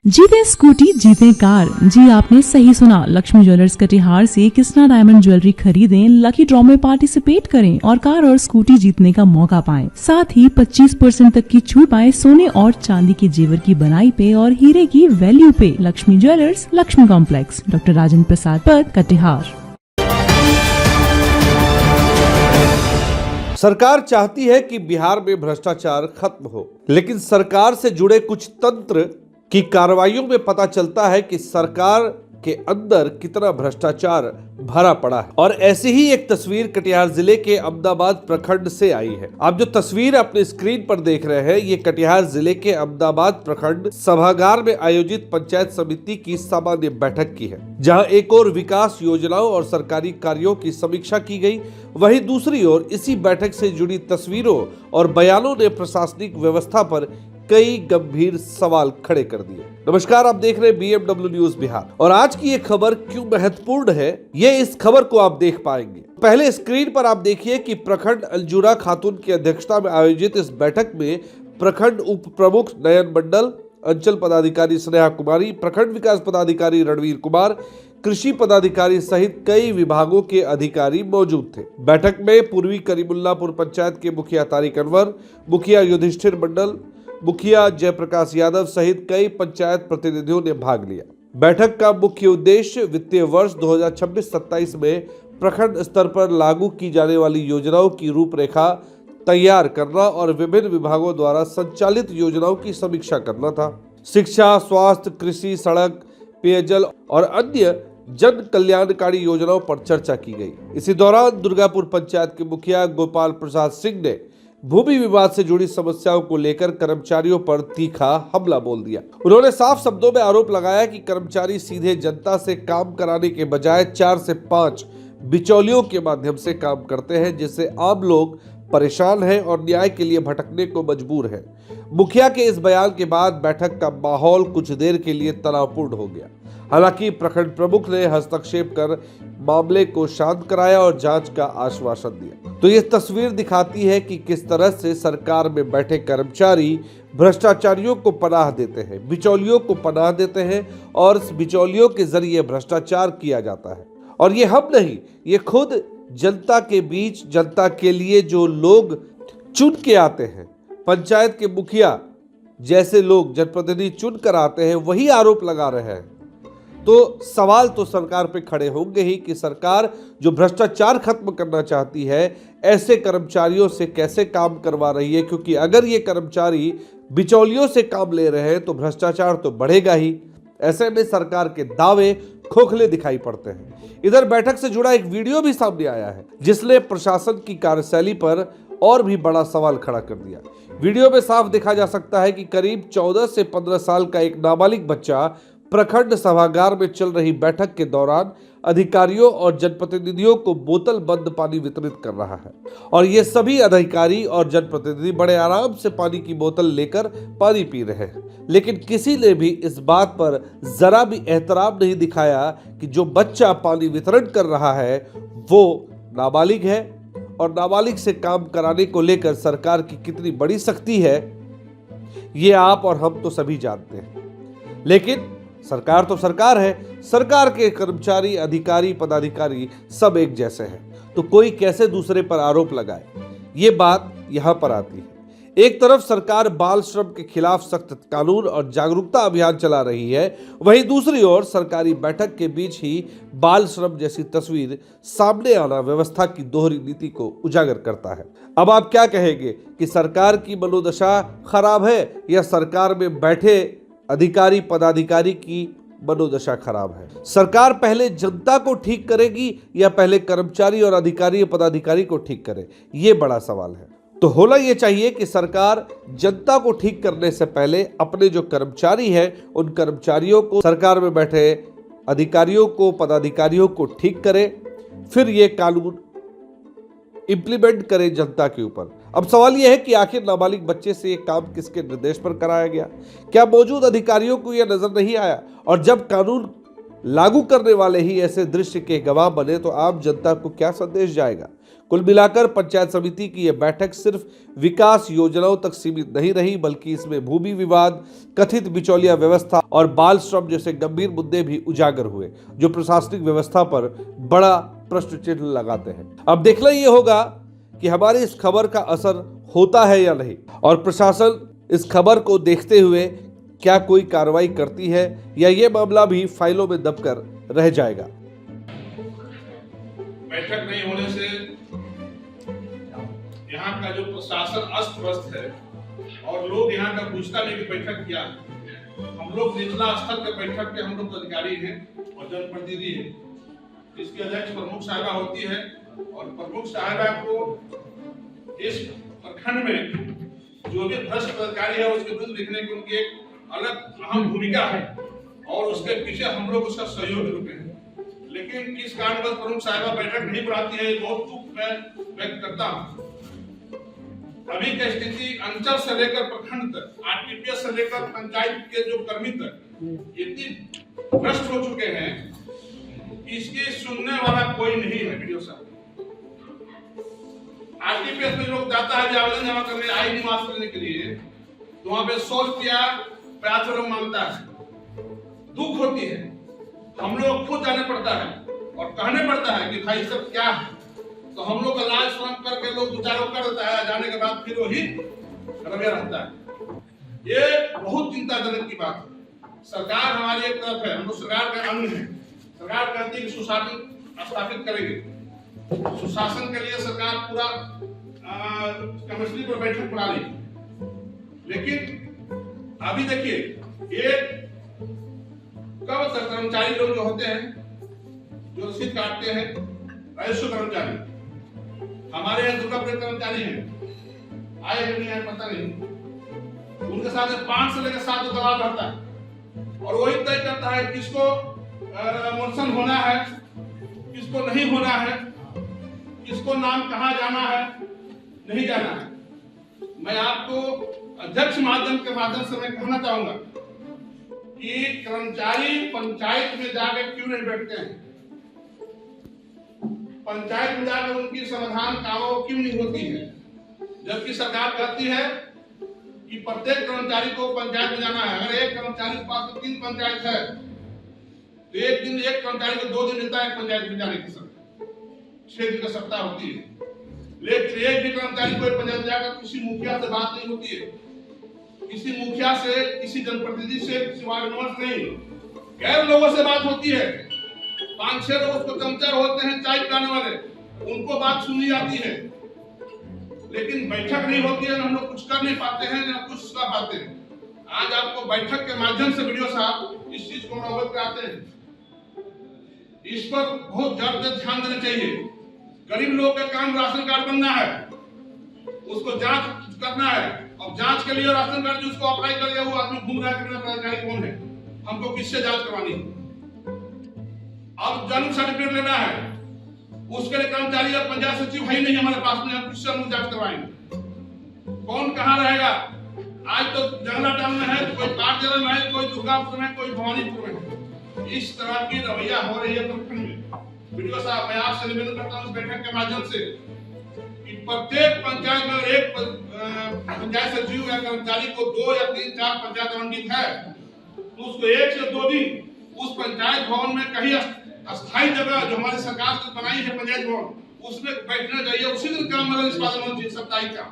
जीते स्कूटी जीते कार। जी आपने सही सुना, लक्ष्मी ज्वेलर्स कटिहार से कृष्णा डायमंड ज्वेलरी खरीदें, लकी ड्रॉ में पार्टिसिपेट करें और कार और स्कूटी जीतने का मौका पाएं। साथ ही 25% तक की छूट पाएं सोने और चांदी के जेवर की बनाई पे और हीरे की वैल्यू पे। Lakshmi jewellers, Lakshmi complex, doctor Rajendra Prasad Path, Katihar. सरकार चाहती है कि बिहार में भ्रष्टाचार खत्म हो, लेकिन सरकार से जुड़े कुछ तंत्र की कार्रवाइयों में पता चलता है कि सरकार के अंदर कितना भ्रष्टाचार भरा पड़ा है। और ऐसी ही एक तस्वीर कटिहार जिले के अहमदाबाद प्रखंड से आई है। आप जो तस्वीर अपने स्क्रीन पर देख रहे हैं, ये कटिहार जिले के अहमदाबाद प्रखंड सभागार में आयोजित पंचायत समिति की सामान्य बैठक की है, जहां एक और विकास योजनाओं और सरकारी कार्यों की समीक्षा की गई। वहीं दूसरी ओर इसी बैठक से जुड़ी तस्वीरों और बयानों ने प्रशासनिक व्यवस्था पर कई गंभीर सवाल खड़े कर दिए। नमस्कार, आप देख रहे हैं BMW न्यूज बिहार और आज की ये खबर क्यों महत्वपूर्ण है, ये इस खबर को आप देख पाएंगे। पहले स्क्रीन पर आप देखिए कि प्रखंड अंजुरा खातून की अध्यक्षता में आयोजित इस बैठक में प्रखंड उप प्रमुख नयन मंडल, अंचल पदाधिकारी स्नेहा कुमारी, प्रखंड विकास पदाधिकारी रणवीर कुमार, कृषि पदाधिकारी सहित कई विभागों के अधिकारी मौजूद थे। बैठक में पूर्वी करीमुल्लापुर पंचायत के मुखिया तारिक अनवर, मुखिया युधिष्ठिर मंडल, मुखिया जयप्रकाश यादव सहित कई पंचायत प्रतिनिधियों ने भाग लिया। बैठक का मुख्य उद्देश्य वित्तीय वर्ष 2026-27 में प्रखंड स्तर पर लागू की जाने वाली योजनाओं की रूपरेखा तैयार करना और विभिन्न विभागों द्वारा संचालित योजनाओं की समीक्षा करना था। शिक्षा, स्वास्थ्य, कृषि, सड़क, पेयजल और अन्य जन कल्याणकारी योजनाओं पर चर्चा की गई। इसी दौरान दुर्गापुर पंचायत के मुखिया गोपाल प्रसाद सिंह ने भूमि विवाद से जुड़ी समस्याओं को लेकर कर्मचारियों पर तीखा हमला बोल दिया। उन्होंने साफ शब्दों में आरोप लगाया कि कर्मचारी सीधे जनता से काम कराने के बजाय 4 से 5 बिचौलियों के माध्यम से काम करते हैं, जिससे आम लोग परेशान हैं और न्याय के लिए भटकने को मजबूर हैं। मुखिया के इस बयान के बाद बैठक का माहौल कुछ देर के लिए तनावपूर्ण हो गया। हालांकि प्रखंड प्रमुख ने हस्तक्षेप कर मामले को शांत कराया और जांच का आश्वासन दिया। तो ये तस्वीर दिखाती है कि किस तरह से सरकार में बैठे कर्मचारी भ्रष्टाचारियों को पनाह देते हैं, बिचौलियों को पनाह देते हैं और इस बिचौलियों के जरिए भ्रष्टाचार किया जाता है। और ये हम नहीं, ये खुद जनता के बीच, जनता के लिए जो लोग चुन के आते हैं, पंचायत के मुखिया जैसे लोग जनप्रतिनिधि चुन कर आते हैं, वही आरोप लगा रहे हैं। तो सवाल तो सरकार पे खड़े होंगे ही कि सरकार जो भ्रष्टाचार खत्म करना चाहती है, ऐसे कर्मचारियों से कैसे काम करवा रही है, क्योंकि अगर ये कर्मचारी बिचौलियों से काम ले रहे हैं तो भ्रष्टाचार तो बढ़ेगा ही। ऐसे में सरकार के दावे खोखले दिखाई पड़ते हैं। इधर बैठक से जुड़ा एक वीडियो भी सामने आया है, जिसने प्रशासन की कार्यशैली पर और भी बड़ा सवाल खड़ा कर दिया। वीडियो में साफ देखा जा सकता है कि करीब 14 से 15 साल का एक नाबालिग बच्चा प्रखंड सभागार में चल रही बैठक के दौरान अधिकारियों और जनप्रतिनिधियों को बोतल बंद पानी वितरित कर रहा है। और ये सभी अधिकारी और जनप्रतिनिधि बड़े आराम से पानी की बोतल लेकर पानी पी रहे हैं, लेकिन किसी ने भी इस बात पर जरा भी एहतराम नहीं दिखाया कि जो बच्चा पानी वितरण कर रहा है वो नाबालिग है और नाबालिग से काम कराने को लेकर सरकार की कितनी बड़ी सख्ती है, ये आप और हम तो सभी जानते हैं। लेकिन सरकार तो सरकार है, सरकार के कर्मचारी, अधिकारी, पदाधिकारी सब एक जैसे हैं, तो कोई कैसे दूसरे पर आरोप लगाए, ये बात यहां पर आती है। एक तरफ सरकार बाल श्रम के खिलाफ सख्त कानून और जागरूकता अभियान चला रही है, वहीं दूसरी ओर सरकारी बैठक के बीच ही बाल श्रम जैसी तस्वीर सामने आना व्यवस्था की दोहरी नीति को उजागर करता है। अब आप क्या कहेंगे कि सरकार की मनोदशा खराब है या सरकार में बैठे अधिकारी पदाधिकारी की मनोदशा खराब है? सरकार पहले जनता को ठीक करेगी या पहले कर्मचारी और अधिकारी पदाधिकारी को ठीक करे? ये बड़ा सवाल है। तो होना ये चाहिए कि सरकार जनता को ठीक करने से पहले अपने जो कर्मचारी हैं, उन कर्मचारियों को, सरकार में बैठे अधिकारियों को, पदाधिकारियों को ठीक करे, फिर ये कानून इंप्लीमेंट करें जनता के ऊपर। अब सवाल यह है कि आखिर नाबालिग बच्चे से ये काम किसके निर्देश पर कराया गया? क्या मौजूद अधिकारियों को यह नजर नहीं आया? और जब कानून लागू करने वाले ही ऐसे दृश्य के गवाह बने तो आम जनता को क्या संदेश जाएगा? कुल मिलाकर पंचायत समिति की यह बैठक सिर्फ विकास योजनाओं तक सीमित नहीं रही, बल्कि इसमें भूमि विवाद, कथित बिचौलिया व्यवस्था और बाल श्रम जैसे गंभीर मुद्दे भी उजागर हुए, जो प्रशासनिक व्यवस्था पर बड़ा प्रश्न चिन्ह लगाते हैं। अब देखना यह होगा कि हमारी इस खबर का असर होता है या नहीं, और प्रशासन इस खबर को देखते हुए क्या कोई कार्रवाई करती है या ये मामला भी फाइलों में दबकर रह जाएगा। बैठक नहीं होने से यहाँ का जो प्रशासन अस्त व्यस्त है और लोग यहाँ का पूछता नहीं कि बैठक क्या है। हम लोग निचला स्तर के बैठक के हम लोग अधिकारी हैं और जनप्रतिनिधि हैं। इसकी अध्यक्ष प्रमुख साहिबा होती है और प्रमुख साहिबा को इस प्रखंड में जो भी भ्रष्ट अधिकारी है उसके विरुद्ध लिखने की उनकी एक अलग अहम भूमिका है और उसके पीछे हम लोग उसका सहयोग रुके हैं। लेकिन किस कारणवश प्रमुख साहिबा बैठक नहीं बुलाती है, बहुत दुख मैं व्यक्त करता हूँ। अभी की स्थिति अंचल से लेकर प्रखंड तक, आरटीपीएस से लेकर पंचायत के जो कर्मी तक इतनी भ्रष्ट हो चुके हैं कि इसकी सुनने वाला कोई नहीं है। वीडियो साहब, आरटीपीएस में लोग जाता है आवेदन जमा करने, आई निवास करने के लिए, तो वहां पे 100 रुपया 50 लोग मांगता है। दुख होती है, हम लोग खुद जाने पड़ता है और कहने पड़ता है कि भाई सब क्या है, तो हम लोग का लाज शर्म करके लोग विचारों कर देता है, जाने के बाद फिर वही रवैया रहता है। ये बहुत चिंताजनक की बात है। सरकार हमारी एक तरफ है, हम लोग सरकार के अंग हैं। सरकार कहती है कि सुशासन स्थापित करेगी। सुशासन के लिए सरकार पूरा कमिश्नरी पर बैठक बुला ली, लेकिन अभी देखिए एक कब तक कर्मचारी लोग जो होते हैं, जो रसीद काटते हैं, राजस्व कर्मचारी, हमारे यहाँ दुर्गापुर कर्मचारी हैं, आए नहीं आए पता नहीं, उनके साथ 5 से लेकर 7 दलाल रहता है और वही तय करता है किसको मोशन होना है, किसको नहीं होना है, किसको नाम कहाँ जाना है, नहीं जाना है। मैं आपको अध्यक्ष माध्यम के माध्यम से मैं कहना चाहूंगा कि कर्मचारी पंचायत में जाकर क्यों नहीं बैठते हैं, पंचायत में जाकर उनकी समाधान कामों क्यों नहीं होती है, जबकि सरकार कहती है कि प्रत्येक कर्मचारी को पंचायत में जाना है। अगर एक कर्मचारी के पास 3 पंचायत है तो एक दिन एक कर्मचारी को 2 दिन मिलता है पंचायत में जाने की समय, 6 दिन का सप्ताह होती है। लेकिन एक भी कर्मचारी को पंचायत जाकर किसी मुखिया से बात नहीं होती है, किसी मुखिया से, किसी जनप्रतिनिधि से, किसी वार्ड मेंबर नहीं, गैर लोगों से बात होती है। 5-6 लोग उसको चमचर होते हैं, चाय पिलाने वाले, उनको बात सुनी जाती है, लेकिन बैठक नहीं होती है। हम लोग कुछ कर नहीं पाते हैं, ना कुछ सुना पाते हैं। आज आपको बैठक के माध्यम से वीडियो साहब इस चीज को अवगत कराते हैं। इस पर बहुत ज्यादा ध्यान देना चाहिए। गरीब लोग का काम राशन कार्ड बनना है, उसको जांच करना है, और जांच के लिए राशन कार्ड जिसको अप्लाई कर लिया वो आदमी घूम रहा है, पदाधिकारी कौन है, हमको किससे जांच करवानी है। अब जन्म सर्टिफिकेट लेना है, उसके लिए कर्मचारी और पंचायत सचिव है ही नहीं हमारे पास में, हम किससे हम जांच करवाएंगे, कौन कहाँ रहेगा। आज तो जंगला टाउन में है, कोई पाटजरा में है, कोई दुर्गापुर में, कोई भवानीपुर में। इस तरह की रवैया हो रही है प्रखंड में। वीडियो साहब, मैं आपसे निवेदन करता हूँ इस बैठक के माध्यम से कि प्रत्येक पंचायत में एक पंचायत सचिव या कर्मचारी को 2 या 3-4 पंचायत आवंटित है, तो उसको 1 से 2 दिन उस पंचायत भवन में कहीं अस्थायी जगह जो हमारी सरकार ने बनाई है पंचायत भवन, उसमें बैठना चाहिए। उसी दिन काम मतलब निष्पादन होना चाहिए साप्ताहिक का।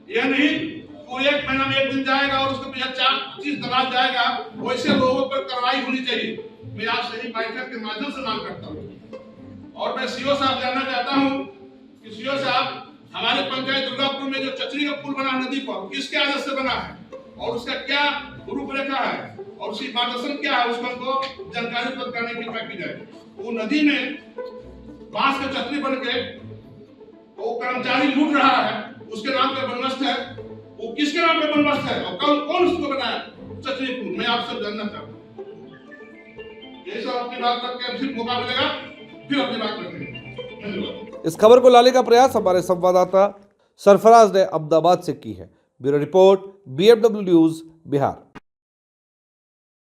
यह नहीं वो 1 महीना में 1 दिन जाएगा और उसके पीछे 4-25 दलाल जाएगा, वैसे लोगों पर कार्रवाई होनी चाहिए। मैं आपसे ही बैठक के माध्यम से मांग करता हूँ। और मैं सीओ साहब जानना चाहता हूँ कि सीओ साहब, हमारे पंचायत दुर्गापुर में जो चचरी का पुल बना नदी पर, किसके आदेश से बना है और उसका क्या रूपरेखा है और उसकी मार्गदर्शन क्या है, उसको हमको जानकारी उपलब्ध करने की कृपा की जाए। वो नदी में बांस के चतरी बन के वो कर्मचारी लूट रहा है, उसके नाम पे बनवस्त है, वो किसके नाम पे बनवस्त है और कौन उसको बनाया चतरी पुल, मैं आपसे जानना चाहता हूँ। ये सब अपनी बात करके फिर मौका मिलेगा, फिर अपनी बात करेंगे। इस खबर को लाने का प्रयास हमारे संवाददाता सरफराज ने अहमदाबाद से की है। Bureau report, BMW news, Bihar.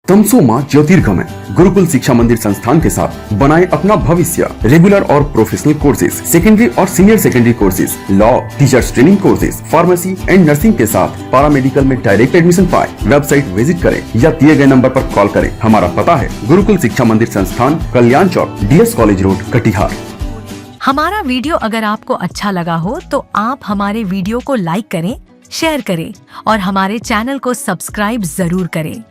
तमसोमा ज्योतिर्गमय गुरुकुल शिक्षा मंदिर संस्थान के साथ बनाए अपना भविष्य। रेगुलर और प्रोफेशनल कोर्सेज, सेकेंडरी और senior secondary courses, law, teachers training courses, pharmacy and nursing के साथ पैरामेडिकल में डायरेक्ट एडमिशन पाए। वेबसाइट विजिट करें या दिए गए नंबर पर कॉल करें। हमारा पता है गुरुकुल शिक्षा मंदिर संस्थान, कल्याण चौक, DS कॉलेज रोड, कटिहार। हमारा वीडियो अगर आपको अच्छा लगा हो तो आप हमारे वीडियो को लाइक करें, शेयर करें और हमारे चैनल को सब्सक्राइब जरूर करें।